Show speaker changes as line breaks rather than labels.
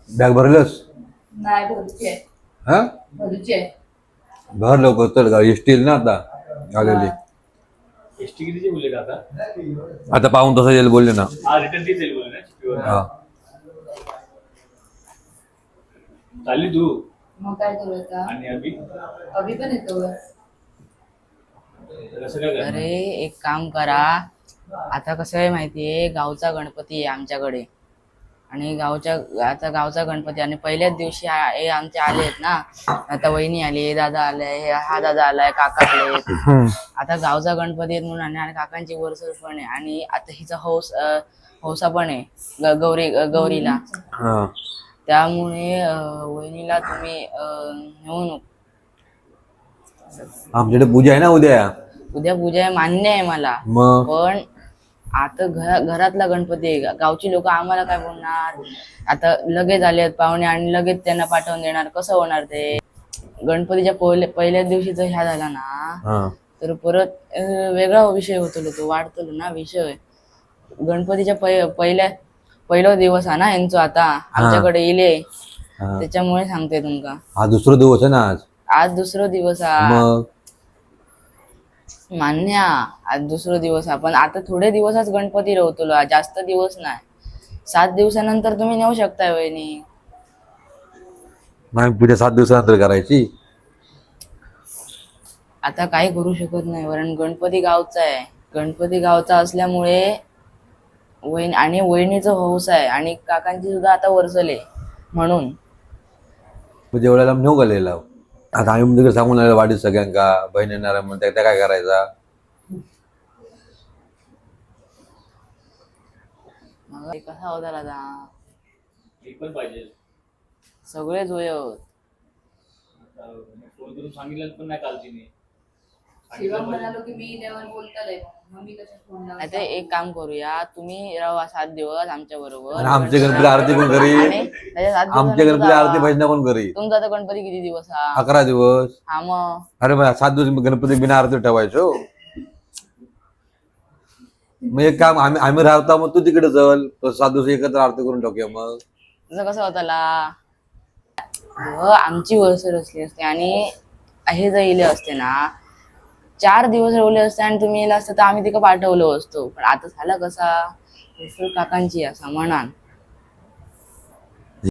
Bag भरलंस?
नाही भरूची आहे.
हा
भरूची आहे.
भर लवकर चल गाडी एसटी ना आता आलेली.
एसटी कितीचे बोलले का आता?
आता पाहून तसं येईल बोलले ना.
हा रिटर्न तीच येईल बोलले ना.
हा
चालली तू
मग काय करू आता?
आणि अभि
अभि पण येतो वर.
कसं काय करणार?
अरे एक काम करा, आता कसं आहे माहितीये, गावचा गणपती आहे आमच्याकडे आणि गावचा गणपती आणि पहिल्याच दिवशी हे आमचे आले आहेत ना. आता वहिनी आली, दादा आलाय, हा दादा आलाय, काका आले. आता गावचा गणपती आहेत म्हणून आणि काकांची वरसर पण आहे आणि आता हिचा हौसा पण आहे गौरीला.
हा
त्यामुळे वहिनीला तुम्ही नेऊ नको.
आमच्याकडे पूजा आहे ना उद्या.
उद्या पूजा आहे मान्य आहे मला,
मग
पण आता घरातला गणपती आहे. गावची लोक आम्हाला काय बोलणार? आता लगेच आले आहेत पाहुणे आणि लगेच त्यांना पाठवून देणार, कसं होणार ते? गणपतीच्या पहिल्याच दिवशी जर ह्या झाला ना तर परत वेगळा विषय होतो, तो वाढतो ना विषय. गणपतीच्या पहिला दिवस आहे ना यांचं, आता आमच्याकडे इले, त्याच्यामुळे सांगते तुमका.
हा दुसरा दिवस आहे ना आज.
आज दुसरा दिवस आहे.
मग
मान्य आज दुसरा दिवस आहे, पण आता थोडे दिवसच गणपती राहतो, जास्त दिवस नाही. 7 दिवसानंतर तुम्ही नेऊ शकताय वहिनी.
नाही पूजा 7 दिवसानंतर करायची.
आता काही करू शकत नाही, कारण गणपती गावचा आहे. गणपती गावचा असल्यामुळे वहिनीचं हौस आहे आणि काकांची सुद्धा आता वर्सले म्हणून.
पूजा वेळेला नेऊ गेलेला. आता आम्ही तिकडे सांगून आलो वाढीत सगळ्यांका बहीण येणार म्हणते, त्या काय करायचा?
कसा होता दादा?
एक पण पाहिजे.
सगळेच होय.
फोन करून सांगितलं पण नाही काल तिने.
शिवम म्हणालो की मी इल्यावर बोलताय, मग मी कशा फोन लावला?
आता एक काम करूया, तुम्ही राहा 7 दिवस आमच्या बरोबर.
आणि आमच्या गणपती आरती कोण करी? आमच्या गणपती आरती भजन कोण करी?
तुमचा आता गणपती किती दिवस हा?
11 दिवस.
हा मग
अरे मग 7 दिवस गणपती बिना आरती ठेवायचो. मग एक काम आम्ही राहता, मग तू तिकडे चल, 7 दिवस एकत्र आरती करून टाकूया. मग
तुझं कसं होताला आमची वरसर असली असते आणि हे जर इले असते ना 4 दिवस रवले असते आणि तुम्ही येला असतं तर आम्ही तिकडे पाठवलो असतो. पण आता झाला कसा काकांची असा म्हणान